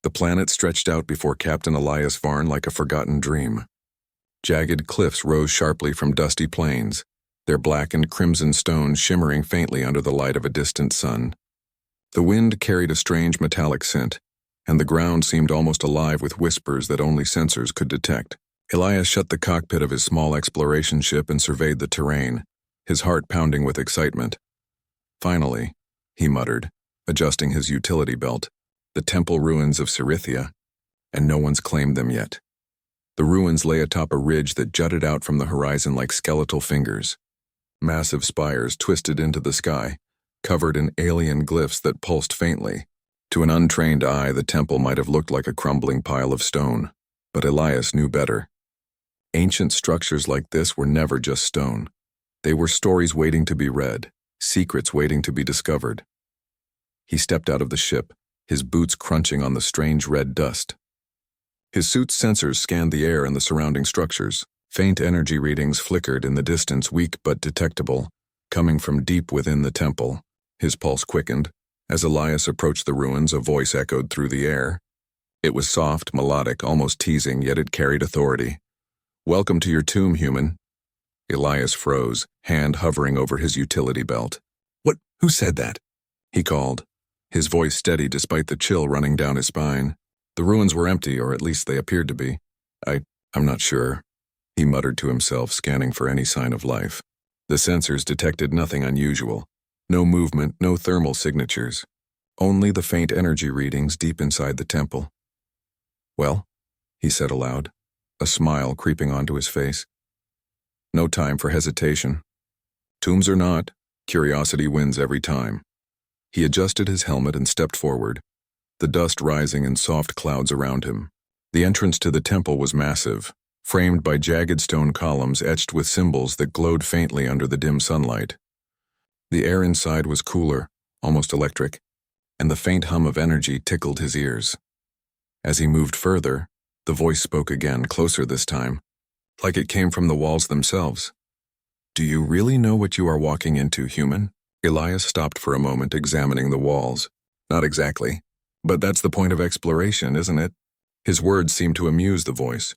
The planet stretched out before Captain Elias Varn like a forgotten dream. Jagged cliffs rose sharply from dusty plains, their black and crimson stones shimmering faintly under the light of a distant sun. The wind carried a strange metallic scent, and the ground seemed almost alive with whispers that only sensors could detect. Elias shut the cockpit of his small exploration ship and surveyed the terrain, his heart pounding with excitement. Finally, he muttered, adjusting his utility belt, the temple ruins of Scythia, and no one's claimed them yet. The ruins lay atop a ridge that jutted out from the horizon like skeletal fingers. Massive spires twisted into the sky, covered in alien glyphs that pulsed faintly. To an untrained eye, the temple might have looked like a crumbling pile of stone, but Elias knew better. Ancient structures like this were never just stone. They were stories waiting to be read, secrets waiting to be discovered. He stepped out of the ship, his boots crunching on the strange red dust. His suit's sensors scanned the air and the surrounding structures. Faint energy readings flickered in the distance, weak but detectable, coming from deep within the temple. His pulse quickened. As Elias approached the ruins, a voice echoed through the air. It was soft, melodic, almost teasing, yet it carried authority. "Welcome to your tomb, human." Elias froze, hand hovering over his utility belt. "What? Who said that?" he called, his voice steady despite the chill running down his spine. The ruins were empty, or at least they appeared to be. I'm not sure," he muttered to himself, scanning for any sign of life. The sensors detected nothing unusual. No movement, no thermal signatures. Only the faint energy readings deep inside the temple. "Well," he said aloud, a smile creeping onto his face. No time for hesitation. Tombs or not, curiosity wins every time. He adjusted his helmet and stepped forward, the dust rising in soft clouds around him. The entrance to the temple was massive, framed by jagged stone columns etched with symbols that glowed faintly under the dim sunlight. The air inside was cooler, almost electric, and the faint hum of energy tickled his ears. As he moved further, the voice spoke again, closer this time, like it came from the walls themselves. "Do you really know what you are walking into, human?" Elias stopped for a moment, examining the walls. "Not exactly. But that's the point of exploration, isn't it?" His words seemed to amuse the voice.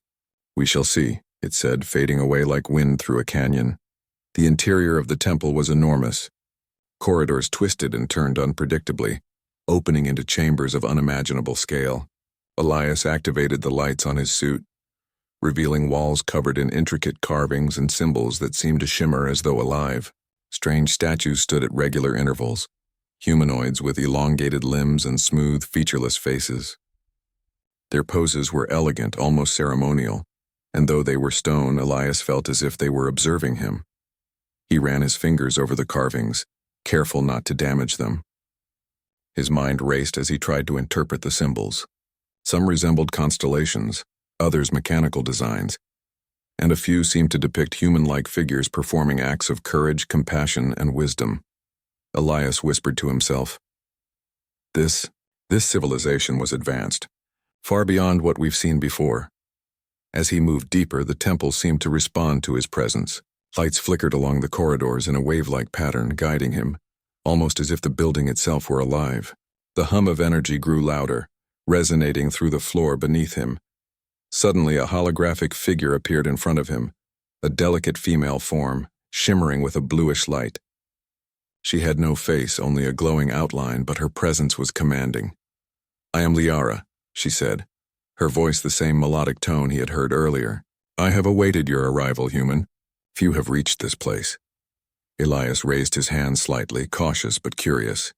"We shall see," it said, fading away like wind through a canyon. The interior of the temple was enormous. Corridors twisted and turned unpredictably, opening into chambers of unimaginable scale. Elias activated the lights on his suit, revealing walls covered in intricate carvings and symbols that seemed to shimmer as though alive. Strange statues stood at regular intervals, humanoids with elongated limbs and smooth, featureless faces. Their poses were elegant, almost ceremonial, and though they were stone, Elias felt as if they were observing him. He ran his fingers over the carvings, careful not to damage them. His mind raced as he tried to interpret the symbols. Some resembled constellations, others mechanical designs, and a few seemed to depict human-like figures performing acts of courage, compassion, and wisdom. Elias whispered to himself, This civilization was advanced, far beyond what we've seen before." As he moved deeper, the temple seemed to respond to his presence. Lights flickered along the corridors in a wave-like pattern, guiding him, almost as if the building itself were alive. The hum of energy grew louder, resonating through the floor beneath him. Suddenly, a holographic figure appeared in front of him, a delicate female form, shimmering with a bluish light. She had no face, only a glowing outline, but her presence was commanding. "I am Liara," she said, her voice the same melodic tone he had heard earlier. "I have awaited your arrival, human. Few have reached this place." Elias raised his hand slightly, cautious but curious.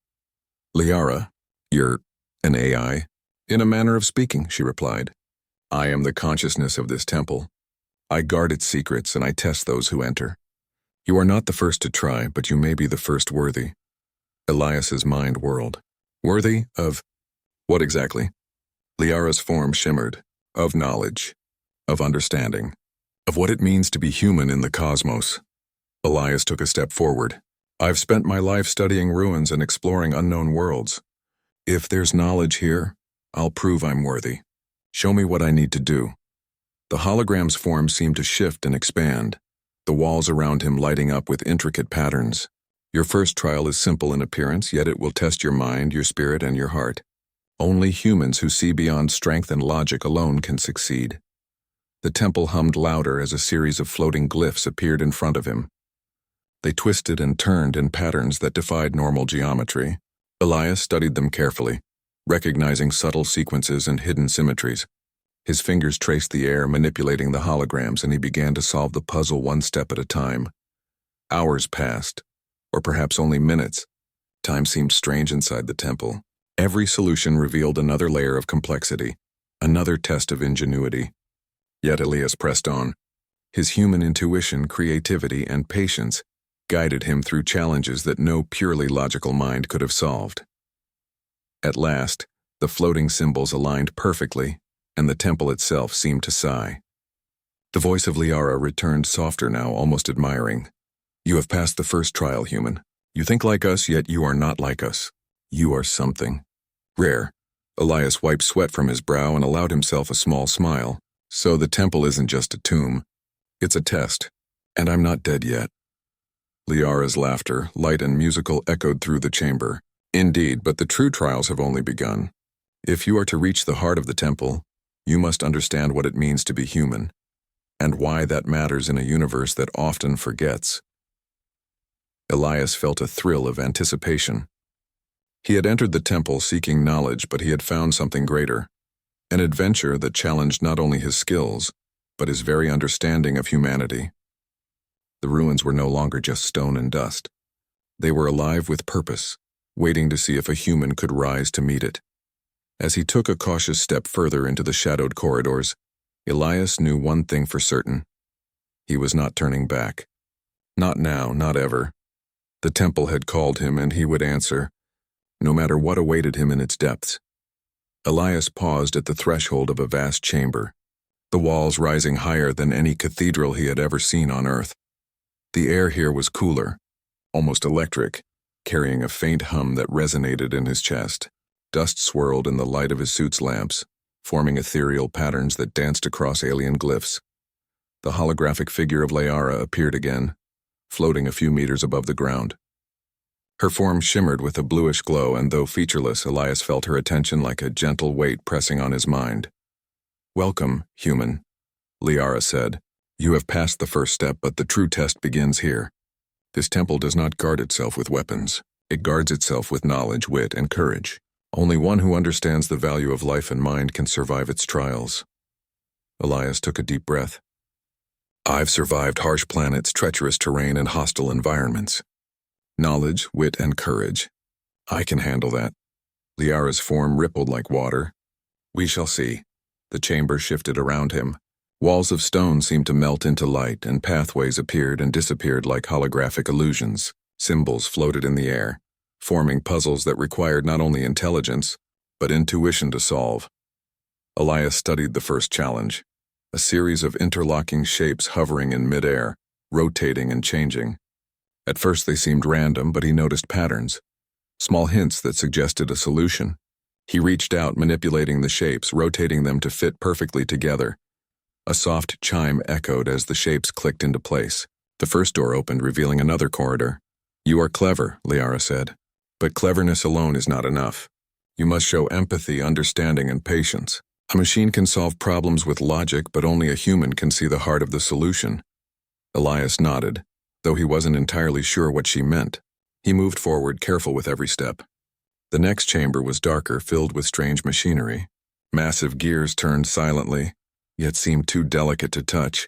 "Liara, you're an AI?" "In a manner of speaking," she replied. "I am the consciousness of this temple. I guard its secrets and I test those who enter. You are not the first to try, but you may be the first worthy." Elias's mind whirled. "Worthy of what exactly?" Liara's form shimmered. "Of knowledge, of understanding, of what it means to be human in the cosmos." Elias took a step forward. "I've spent my life studying ruins and exploring unknown worlds. If there's knowledge here, I'll prove I'm worthy. Show me what I need to do." The hologram's form seemed to shift and expand, the walls around him lighting up with intricate patterns. "Your first trial is simple in appearance, yet it will test your mind, your spirit, and your heart. Only humans who see beyond strength and logic alone can succeed. The temple hummed louder as a series of floating glyphs appeared in front of him. They twisted and turned in patterns that defied normal geometry. Elias studied them carefully, recognizing subtle sequences and hidden symmetries. His fingers traced the air, manipulating the holograms, and he began to solve the puzzle one step at a time. Hours passed, or perhaps only minutes. Time seemed strange inside the temple. Every solution revealed another layer of complexity, another test of ingenuity. Yet Elias pressed on. His human intuition, creativity, and patience guided him through challenges that no purely logical mind could have solved. At last, the floating symbols aligned perfectly, and the temple itself seemed to sigh. The voice of Liara returned softer now, almost admiring. "You have passed the first trial, human. You think like us, yet you are not like us. You are something rare." Elias wiped sweat from his brow and allowed himself a small smile. "So the temple isn't just a tomb. It's a test, and I'm not dead yet." Liara's laughter, light and musical, echoed through the chamber. "Indeed, but the true trials have only begun. If you are to reach the heart of the temple, you must understand what it means to be human, and why that matters in a universe that often forgets." Elias felt a thrill of anticipation. He had entered the temple seeking knowledge, but he had found something greater, an adventure that challenged not only his skills, but his very understanding of humanity. The ruins were no longer just stone and dust. They were alive with purpose, waiting to see if a human could rise to meet it. As he took a cautious step further into the shadowed corridors, Elias knew one thing for certain. He was not turning back. Not now, not ever. The temple had called him, and he would answer, no matter what awaited him in its depths. Elias paused at the threshold of a vast chamber, the walls rising higher than any cathedral he had ever seen on Earth. The air here was cooler, almost electric, carrying a faint hum that resonated in his chest. Dust swirled in the light of his suit's lamps, forming ethereal patterns that danced across alien glyphs. The holographic figure of Liara appeared again, floating a few meters above the ground. Her form shimmered with a bluish glow, and though featureless, Elias felt her attention like a gentle weight pressing on his mind. "Welcome, human," Liara said. "You have passed the first step, but the true test begins here. This temple does not guard itself with weapons. It guards itself with knowledge, wit, and courage. Only one who understands the value of life and mind can survive its trials." Elias took a deep breath. "I've survived harsh planets, treacherous terrain, and hostile environments. Knowledge, wit, and courage. I can handle that." Liara's form rippled like water. "We shall see." The chamber shifted around him. Walls of stone seemed to melt into light, and pathways appeared and disappeared like holographic illusions. Symbols floated in the air, forming puzzles that required not only intelligence, but intuition to solve. Elias studied the first challenge, a series of interlocking shapes hovering in midair, rotating and changing. At first they seemed random, but he noticed patterns, small hints that suggested a solution. He reached out, manipulating the shapes, rotating them to fit perfectly together. A soft chime echoed as the shapes clicked into place. The first door opened, revealing another corridor. "You are clever," Liara said. "But cleverness alone is not enough. You must show empathy, understanding, and patience. A machine can solve problems with logic, but only a human can see the heart of the solution." Elias nodded, though he wasn't entirely sure what she meant. He moved forward, careful with every step. The next chamber was darker, filled with strange machinery. Massive gears turned silently, yet seemed too delicate to touch.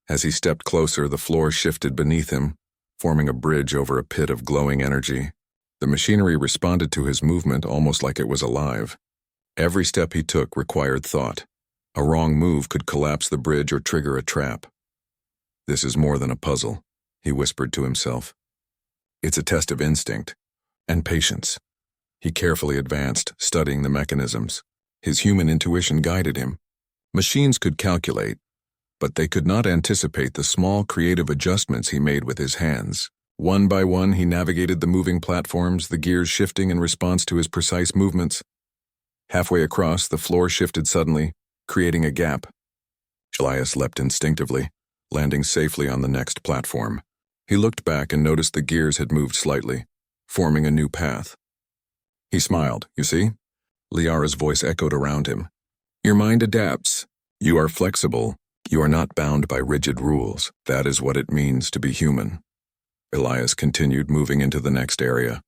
As he stepped closer, the floor shifted beneath him, forming a bridge over a pit of glowing energy. The machinery responded to his movement almost like it was alive. Every step he took required thought. A wrong move could collapse the bridge or trigger a trap. "This is more than a puzzle," he whispered to himself. "It's a test of instinct and patience." He carefully advanced, studying the mechanisms. His human intuition guided him. Machines could calculate, but they could not anticipate the small creative adjustments he made with his hands. One by one, he navigated the moving platforms, the gears shifting in response to his precise movements. Halfway across, the floor shifted suddenly, creating a gap. Elias leapt instinctively, landing safely on the next platform. He looked back and noticed the gears had moved slightly, forming a new path. He smiled. "You see? Liara's voice echoed around him. Your mind adapts. You are flexible. You are not bound by rigid rules. That is what it means to be human. Elias continued, moving into the next area,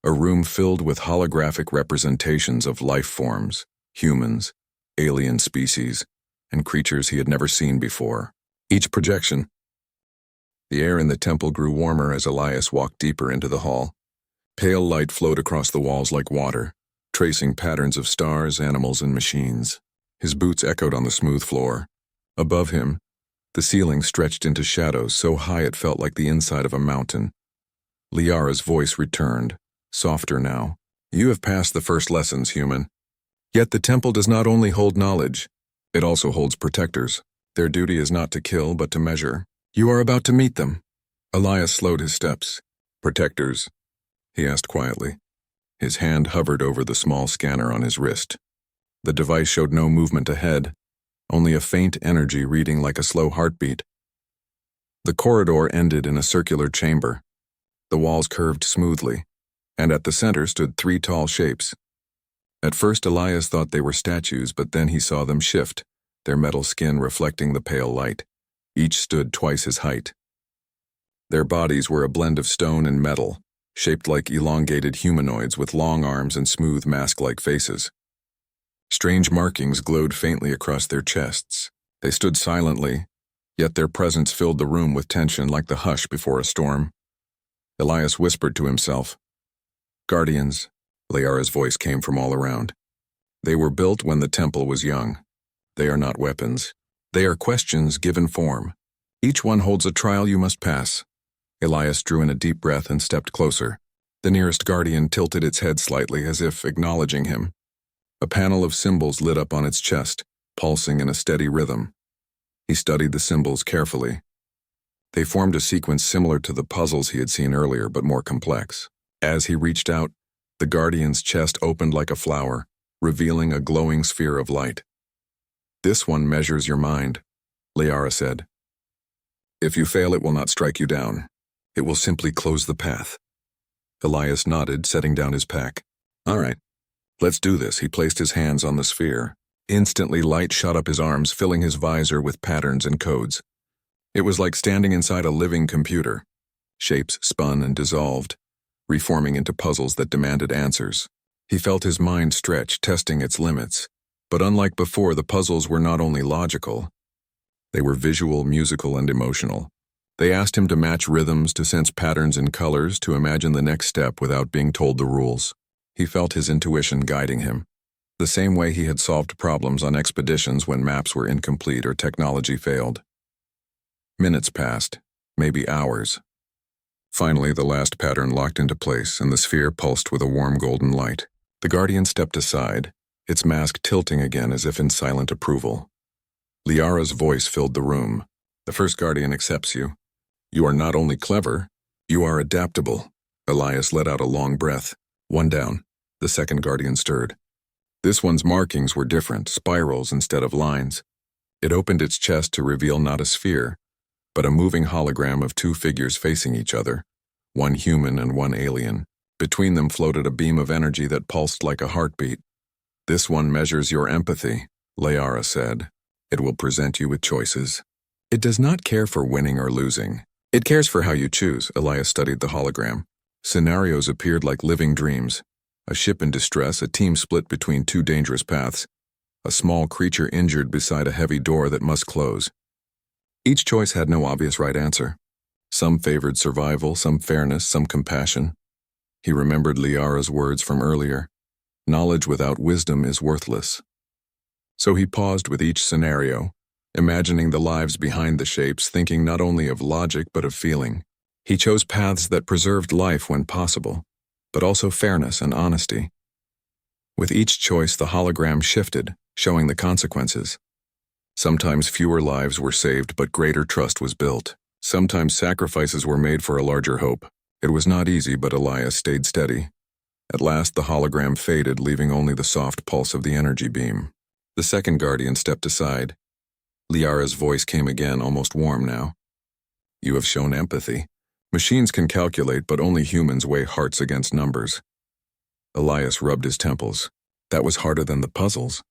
a room filled with holographic representations of life forms, humans, alien species, and creatures he had never seen before. Each projection. The air in the temple grew warmer as Elias walked deeper into the hall. Pale light flowed across the walls like water, tracing patterns of stars, animals, and machines. His boots echoed on the smooth floor. Above him, the ceiling stretched into shadows so high it felt like the inside of a mountain. Liara's voice returned, softer now. You have passed the first lessons, human. Yet the temple does not only hold knowledge, it also holds protectors. Their duty is not to kill, but to measure. You are about to meet them. Elias slowed his steps. Protectors? He asked quietly. His hand hovered over the small scanner on his wrist. The device showed no movement ahead, only a faint energy reading like a slow heartbeat. The corridor ended in a circular chamber. The walls curved smoothly, and at the center stood 3 tall shapes. At first Elias thought they were statues, but then he saw them shift, their metal skin reflecting the pale light. Each stood twice his height. Their bodies were a blend of stone and metal, shaped like elongated humanoids with long arms and smooth mask-like faces. Strange markings glowed faintly across their chests. They stood silently, yet their presence filled the room with tension like the hush before a storm. Elias whispered to himself. Guardians, Liara's voice came from all around. They were built when the temple was young. They are not weapons. They are questions given form. Each one holds a trial you must pass. Elias drew in a deep breath and stepped closer. The nearest guardian tilted its head slightly as if acknowledging him. A panel of symbols lit up on its chest, pulsing in a steady rhythm. He studied the symbols carefully. They formed a sequence similar to the puzzles he had seen earlier, but more complex. As he reached out, the guardian's chest opened like a flower, revealing a glowing sphere of light. This one measures your mind, Liara said. If you fail, it will not strike you down. It will simply close the path. Elias nodded, setting down his pack. All right. Let's do this. He placed his hands on the sphere. Instantly, light shot up his arms, filling his visor with patterns and codes. It was like standing inside a living computer. Shapes spun and dissolved, reforming into puzzles that demanded answers. He felt his mind stretch, testing its limits. But unlike before, the puzzles were not only logical. They were visual, musical, and emotional. They asked him to match rhythms, to sense patterns and colors, to imagine the next step without being told the rules. He felt his intuition guiding him, the same way he had solved problems on expeditions when maps were incomplete or technology failed. Minutes passed, maybe hours. Finally, the last pattern locked into place, and the sphere pulsed with a warm golden light. The guardian stepped aside, its mask tilting again as if in silent approval. Liara's voice filled the room. The first guardian accepts you. You are not only clever, you are adaptable. Elias let out a long breath. One down. The second guardian stirred. This one's markings were different, spirals instead of lines. It opened its chest to reveal not a sphere, but a moving hologram of 2 figures facing each other, one human and one alien. Between them floated a beam of energy that pulsed like a heartbeat. This one measures your empathy, Liara said. It will present you with choices. It does not care for winning or losing. It cares for how you choose. Elias studied the hologram. Scenarios appeared like living dreams. A ship in distress, a team split between 2 dangerous paths, a small creature injured beside a heavy door that must close. Each choice had no obvious right answer. Some favored survival, some fairness, some compassion. He remembered Liara's words from earlier. Knowledge without wisdom is worthless. So he paused with each scenario, imagining the lives behind the shapes, thinking not only of logic but of feeling. He chose paths that preserved life when possible, but also fairness and honesty. With each choice, the hologram shifted, showing the consequences. Sometimes fewer lives were saved, but greater trust was built. Sometimes sacrifices were made for a larger hope. It was not easy, but Elias stayed steady. At last, the hologram faded, leaving only the soft pulse of the energy beam. The second guardian stepped aside. Liara's voice came again, almost warm now. You have shown empathy. Machines can calculate, but only humans weigh hearts against numbers. Elias rubbed his temples. That was harder than the puzzles.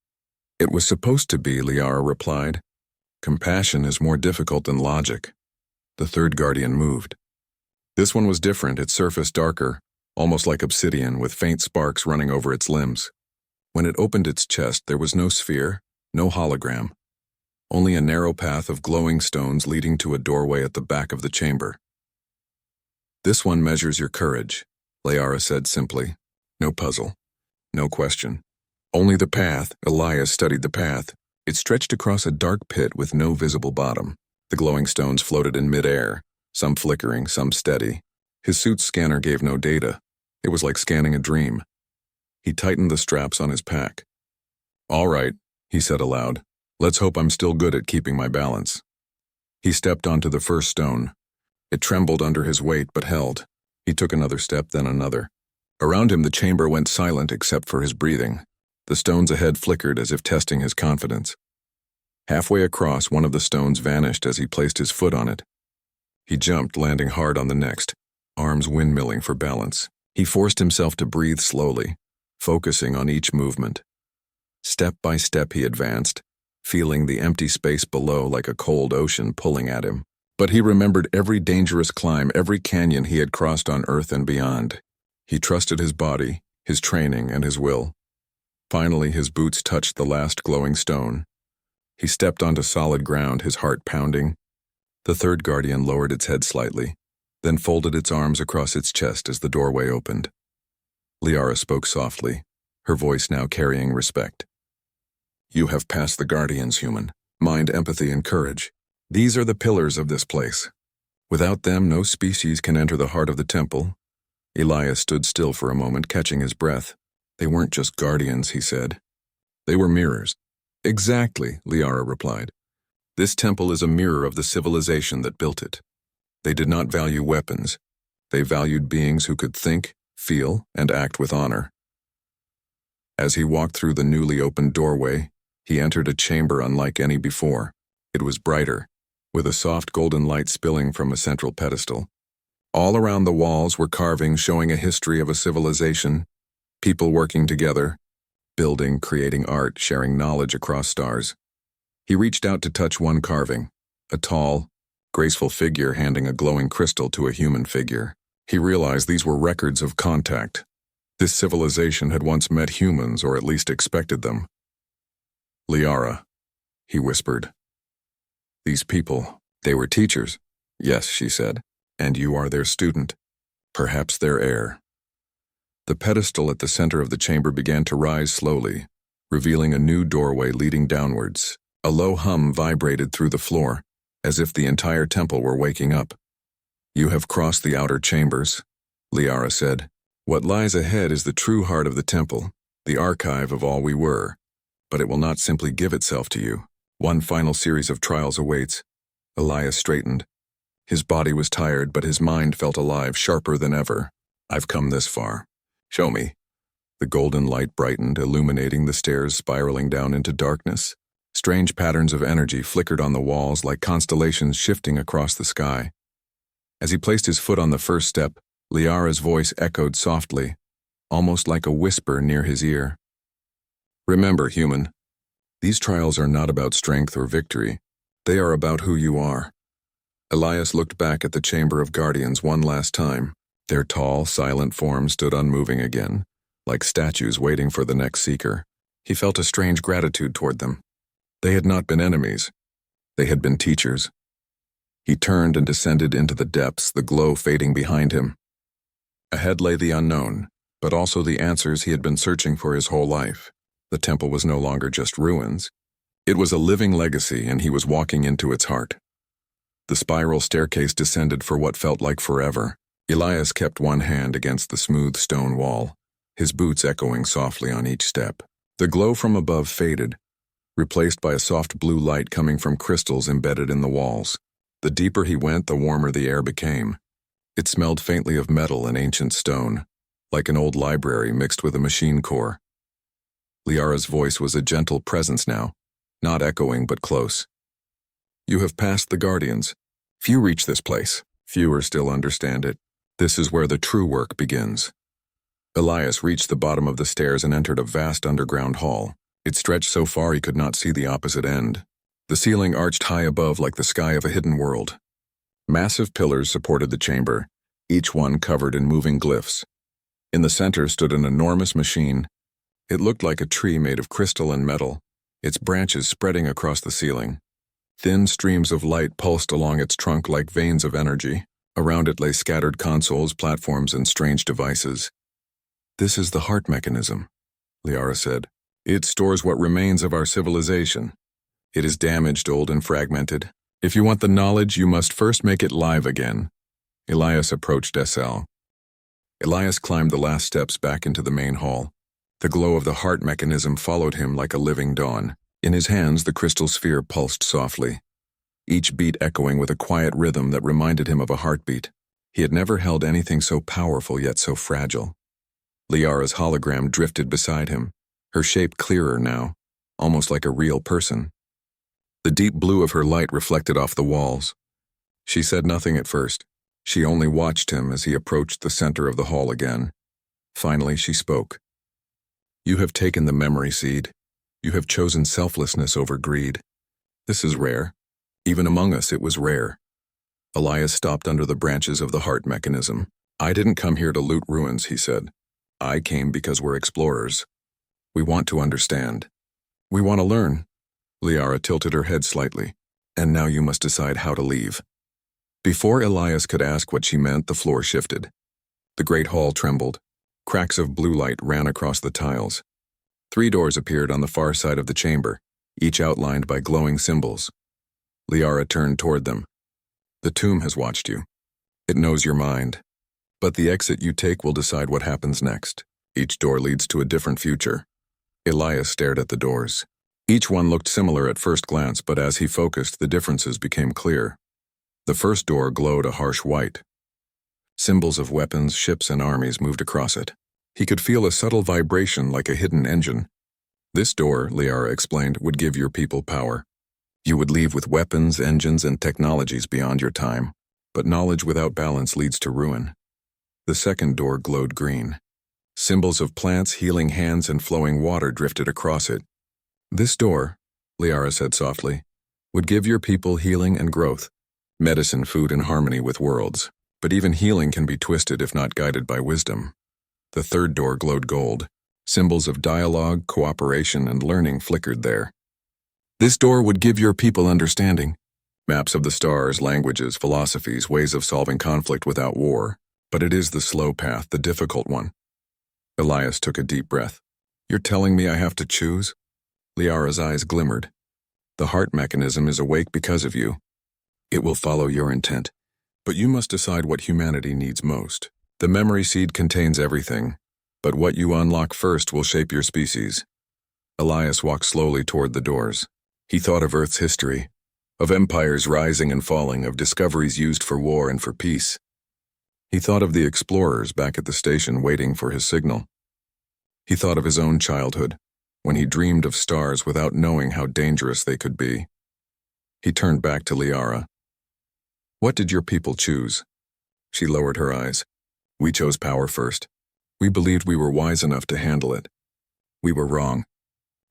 It was supposed to be, Liara replied. Compassion is more difficult than logic. The third guardian moved. This one was different, its surface darker, almost like obsidian, with faint sparks running over its limbs. When it opened its chest, there was no sphere, no hologram. Only a narrow path of glowing stones leading to a doorway at the back of the chamber. This one measures your courage, Liara said simply. No puzzle. No question. Only the path. Elias studied the path. It stretched across a dark pit with no visible bottom. The glowing stones floated in midair, some flickering, some steady. His suit's scanner gave no data. It was like scanning a dream. He tightened the straps on his pack. All right, he said aloud. Let's hope I'm still good at keeping my balance. He stepped onto the first stone. It trembled under his weight but held. He took another step, then another. Around him the chamber went silent except for his breathing. The stones ahead flickered as if testing his confidence. Halfway across, one of the stones vanished as he placed his foot on it. He jumped, landing hard on the next, arms windmilling for balance. He forced himself to breathe slowly, focusing on each movement. Step by step he advanced, feeling the empty space below like a cold ocean pulling at him. But he remembered every dangerous climb, every canyon he had crossed on Earth and beyond. He trusted his body, his training, and his will. Finally, his boots touched the last glowing stone. He stepped onto solid ground, his heart pounding. The third guardian lowered its head slightly, then folded its arms across its chest as the doorway opened. Liara spoke softly, her voice now carrying respect. You have passed the guardians, human. Mind, empathy, and courage. These are the pillars of this place. Without them, no species can enter the heart of the temple. Elias stood still for a moment, catching his breath. They weren't just guardians, he said. They were mirrors. Exactly, Liara replied. This temple is a mirror of the civilization that built it. They did not value weapons. They valued beings who could think, feel, and act with honor. As he walked through the newly opened doorway, he entered a chamber unlike any before. It was brighter, with a soft golden light spilling from a central pedestal. All around the walls were carvings showing a history of a civilization, people working together, building, creating art, sharing knowledge across stars. He reached out to touch one carving, a tall, graceful figure handing a glowing crystal to a human figure. He realized these were records of contact. This civilization had once met humans, or at least expected them. Liara, he whispered. These people, they were teachers. Yes, she said, and you are their student, perhaps their heir. The pedestal at the center of the chamber began to rise slowly, revealing a new doorway leading downwards. A low hum vibrated through the floor, as if the entire temple were waking up. You have crossed the outer chambers, Liara said. What lies ahead is the true heart of the temple, the archive of all we were. But it will not simply give itself to you. One final series of trials awaits. Elias straightened. His body was tired, but his mind felt alive, sharper than ever. I've come this far. Show me. The golden light brightened, illuminating the stairs spiraling down into darkness. Strange patterns of energy flickered on the walls like constellations shifting across the sky. As he placed his foot on the first step, Liara's voice echoed softly, almost like a whisper near his ear. Remember, human, these trials are not about strength or victory. They are about who you are. Elias looked back at the chamber of guardians one last time. Their tall, silent forms stood unmoving again, like statues waiting for the next seeker. He felt a strange gratitude toward them. They had not been enemies. They had been teachers. He turned and descended into the depths, the glow fading behind him. Ahead lay the unknown, but also the answers he had been searching for his whole life. The temple was no longer just ruins. It was a living legacy, and he was walking into its heart. The spiral staircase descended for what felt like forever. Elias kept one hand against the smooth stone wall, his boots echoing softly on each step. The glow from above faded, replaced by a soft blue light coming from crystals embedded in the walls. The deeper he went, the warmer the air became. It smelled faintly of metal and ancient stone, like an old library mixed with a machine core. Liara's voice was a gentle presence now, not echoing but close. You have passed the guardians. Few reach this place. Fewer still understand it. This is where the true work begins. Elias reached the bottom of the stairs and entered a vast underground hall. It stretched so far he could not see the opposite end. The ceiling arched high above like the sky of a hidden world. Massive pillars supported the chamber, each one covered in moving glyphs. In the center stood an enormous machine. It looked like a tree made of crystal and metal, its branches spreading across the ceiling. Thin streams of light pulsed along its trunk like veins of energy. Around it lay scattered consoles, platforms, and strange devices. "This is the heart mechanism," Liara said. "It stores what remains of our civilization. It is damaged, old, and fragmented. If you want the knowledge, you must first make it live again." Elias approached SL. Elias climbed the last steps back into the main hall. The glow of the heart mechanism followed him like a living dawn. In his hands, the crystal sphere pulsed softly, each beat echoing with a quiet rhythm that reminded him of a heartbeat. He had never held anything so powerful yet so fragile. Liara's hologram drifted beside him, her shape clearer now, almost like a real person. The deep blue of her light reflected off the walls. She said nothing at first. She only watched him as he approached the center of the hall again. Finally, she spoke. "You have taken the memory seed. You have chosen selflessness over greed. This is rare. Even among us, it was rare." Elias stopped under the branches of the heart mechanism. "I didn't come here to loot ruins," he said. "I came because we're explorers. We want to understand. We want to learn." Liara tilted her head slightly. "And now you must decide how to leave." Before Elias could ask what she meant, the floor shifted. The great hall trembled. Cracks of blue light ran across the tiles. 3 doors appeared on the far side of the chamber, each outlined by glowing symbols. Liara turned toward them. "The tomb has watched you. It knows your mind. But the exit you take will decide what happens next. Each door leads to a different future." Elias stared at the doors. Each one looked similar at first glance, but as he focused, the differences became clear. The first door glowed a harsh white. Symbols of weapons, ships, and armies moved across it. He could feel a subtle vibration like a hidden engine. "This door," Liara explained, "would give your people power. You would leave with weapons, engines, and technologies beyond your time. But knowledge without balance leads to ruin." The second door glowed green. Symbols of plants, healing hands, and flowing water drifted across it. "This door," Liara said softly, "would give your people healing and growth. Medicine, food, and harmony with worlds. But even healing can be twisted if not guided by wisdom." The third door glowed gold. Symbols of dialogue, cooperation, and learning flickered there. "This door would give your people understanding. Maps of the stars, languages, philosophies, ways of solving conflict without war. But it is the slow path, the difficult one." Elias took a deep breath. "You're telling me I have to choose?" Liara's eyes glimmered. "The heart mechanism is awake because of you. It will follow your intent. But you must decide what humanity needs most. The memory seed contains everything, but what you unlock first will shape your species." Elias walked slowly toward the doors. He thought of Earth's history, of empires rising and falling, of discoveries used for war and for peace. He thought of the explorers back at the station waiting for his signal. He thought of his own childhood, when he dreamed of stars without knowing how dangerous they could be. He turned back to Liara. "What did your people choose?" She lowered her eyes. "We chose power first. We believed we were wise enough to handle it. We were wrong.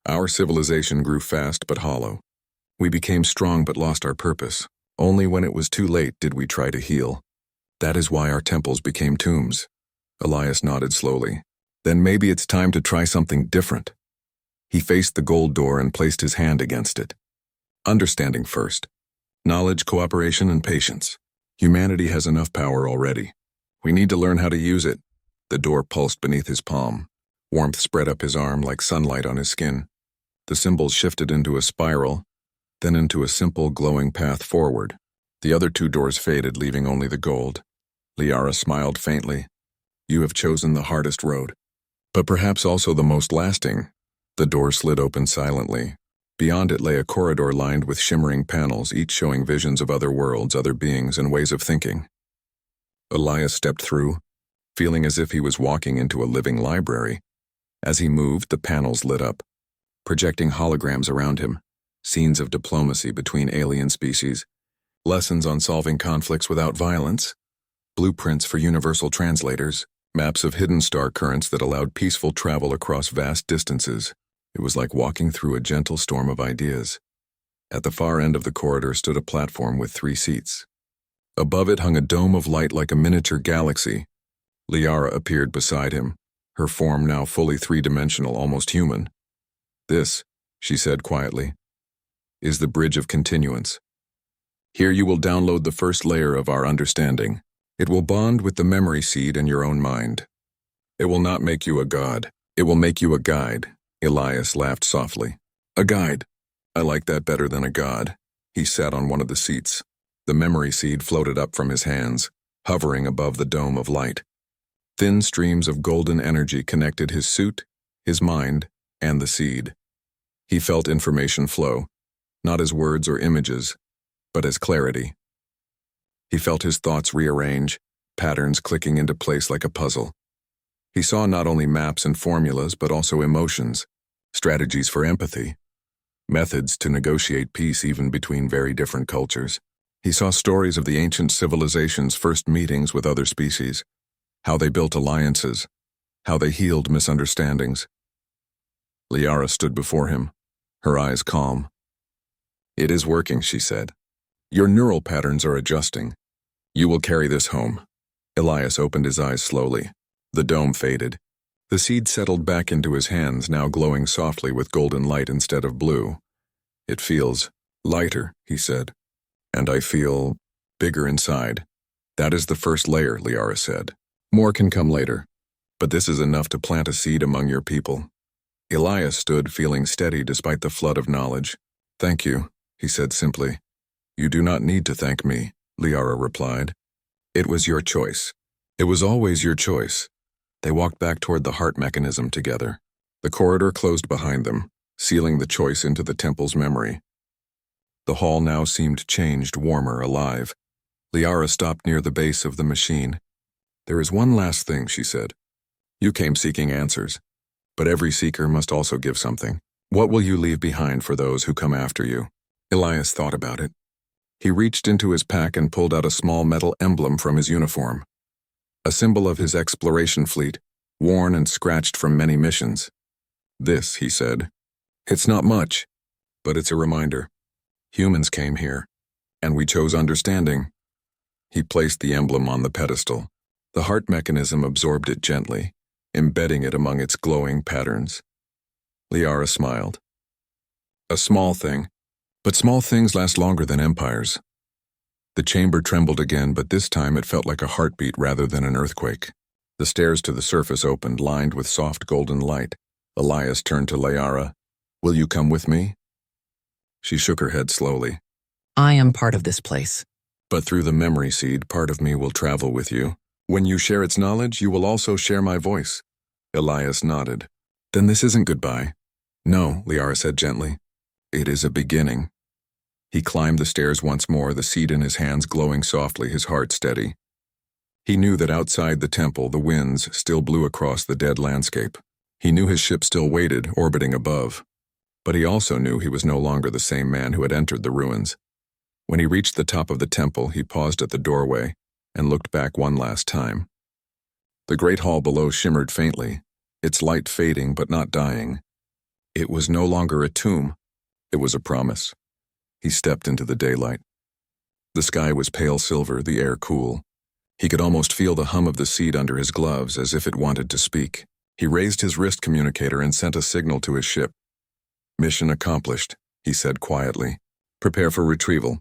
Our civilization grew fast but hollow. We became strong but lost our purpose. Only when it was too late did we try to heal. That is why our temples became tombs." Elias nodded slowly. "Then maybe it's time to try something different." He faced the gold door and placed his hand against it. "Understanding first. Knowledge, cooperation, and patience. Humanity has enough power already. We need to learn how to use it." The door pulsed beneath his palm. Warmth spread up his arm like sunlight on his skin. The symbols shifted into a spiral, then into a simple glowing path forward. The other 2 doors faded, leaving only the gold. Liara smiled faintly. "You have chosen the hardest road, but perhaps also the most lasting." The door slid open silently. Beyond it lay a corridor lined with shimmering panels, each showing visions of other worlds, other beings, and ways of thinking. Elias stepped through, feeling as if he was walking into a living library. As he moved, the panels lit up, projecting holograms around him, scenes of diplomacy between alien species, lessons on solving conflicts without violence, blueprints for universal translators. Maps of hidden star currents that allowed peaceful travel across vast distances. It was like walking through a gentle storm of ideas. At the far end of the corridor stood a platform with 3 seats. Above it hung a dome of light like a miniature galaxy. Liara appeared beside him, her form now fully 3-dimensional, almost human. "This," she said quietly, "is the bridge of continuance. Here you will download the first layer of our understanding. It will bond with the memory seed in your own mind. It will not make you a god. It will make you a guide." Elias laughed softly. "A guide. I like that better than a god." He sat on one of the seats. The memory seed floated up from his hands, hovering above the dome of light. Thin streams of golden energy connected his suit, his mind, and the seed. He felt information flow, not as words or images, but as clarity. He felt his thoughts rearrange, patterns clicking into place like a puzzle. He saw not only maps and formulas, but also emotions, strategies for empathy, methods to negotiate peace even between very different cultures. He saw stories of the ancient civilization's first meetings with other species, how they built alliances, how they healed misunderstandings. Liara stood before him, her eyes calm. "It is working," she said. "Your neural patterns are adjusting. You will carry this home." Elias opened his eyes slowly. The dome faded. The seed settled back into his hands, now glowing softly with golden light instead of blue. "It feels lighter," he said. "And I feel bigger inside." "That is the first layer," Liara said. "More can come later. But this is enough to plant a seed among your people." Elias stood, feeling steady despite the flood of knowledge. "Thank you," he said simply. "You do not need to thank me," Liara replied. "It was your choice. It was always your choice." They walked back toward the heart mechanism together. The corridor closed behind them, sealing the choice into the temple's memory. The hall now seemed changed, warmer, alive. Liara stopped near the base of the machine. "There is one last thing," she said. "You came seeking answers, but every seeker must also give something. What will you leave behind for those who come after you?" Elias thought about it. He reached into his pack and pulled out a small metal emblem from his uniform, a symbol of his exploration fleet, worn and scratched from many missions. "This," he said. "It's not much, but it's a reminder. Humans came here, and we chose understanding." He placed the emblem on the pedestal. The heart mechanism absorbed it gently, embedding it among its glowing patterns. Liara smiled. "A small thing, but small things last longer than empires." The chamber trembled again, but this time it felt like a heartbeat rather than an earthquake. The stairs to the surface opened, lined with soft golden light. Elias turned to Liara. "Will you come with me?" She shook her head slowly. "I am part of this place." "But through the memory seed, part of me will travel with you. When you share its knowledge, you will also share my voice." Elias nodded. "Then this isn't goodbye." "No," Liara said gently. "It is a beginning." He climbed the stairs once more, the seed in his hands glowing softly, his heart steady. He knew that outside the temple, the winds still blew across the dead landscape. He knew his ship still waited, orbiting above. But he also knew he was no longer the same man who had entered the ruins. When he reached the top of the temple, he paused at the doorway and looked back one last time. The great hall below shimmered faintly, its light fading but not dying. It was no longer a tomb. It was a promise. He stepped into the daylight. The sky was pale silver, the air cool. He could almost feel the hum of the seed under his gloves, as if it wanted to speak. He raised his wrist communicator and sent a signal to his ship. "Mission accomplished," he said quietly. "Prepare for retrieval.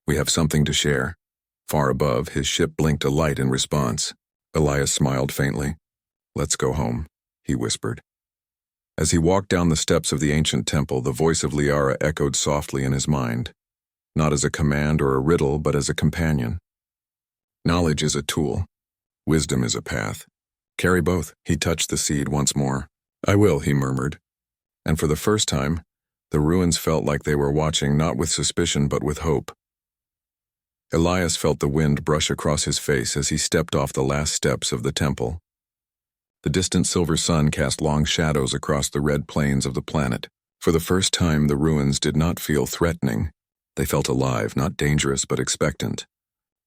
We have something to share." Far above, his ship blinked a light in response. Elias smiled faintly. "Let's go home," he whispered. As he walked down the steps of the ancient temple, the voice of Liara echoed softly in his mind, not as a command or a riddle, but as a companion. "Knowledge is a tool. Wisdom is a path. Carry both." He touched the seed once more. "I will," he murmured. And for the first time, the ruins felt like they were watching, not with suspicion but with hope. Elias felt the wind brush across his face as he stepped off the last steps of the temple. The distant silver sun cast long shadows across the red plains of the planet. For the first time, the ruins did not feel threatening. They felt alive, not dangerous but expectant.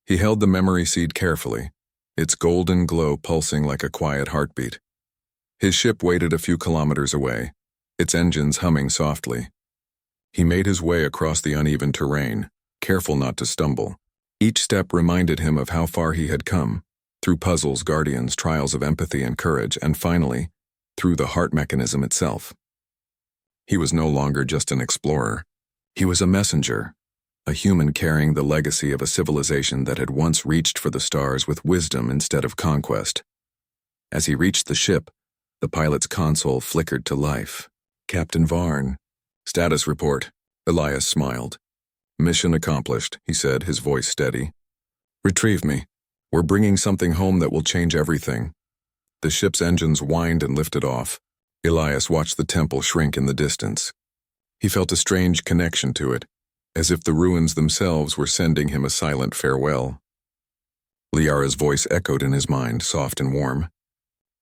He held the memory seed carefully, its golden glow pulsing like a quiet heartbeat. His ship waited a few kilometers away, its engines humming softly. He made his way across the uneven terrain, careful not to stumble. Each step reminded him of how far he had come, through puzzles, guardians, trials of empathy and courage, and finally, through the heart mechanism itself. He was no longer just an explorer. He was a messenger, a human carrying the legacy of a civilization that had once reached for the stars with wisdom instead of conquest. As he reached the ship, the pilot's console flickered to life. "Captain Varn." "Status report." Elias smiled. "Mission accomplished," he said, his voice steady. "Retrieve me. We're bringing something home that will change everything." The ship's engines whined and lifted off. Elias watched the temple shrink in the distance. He felt a strange connection to it, as if the ruins themselves were sending him a silent farewell. Liara's voice echoed in his mind, soft and warm.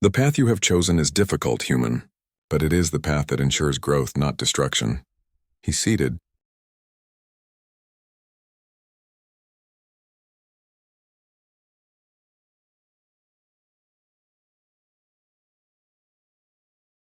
"The path you have chosen is difficult, human, but it is the path that ensures growth, not destruction." He seated,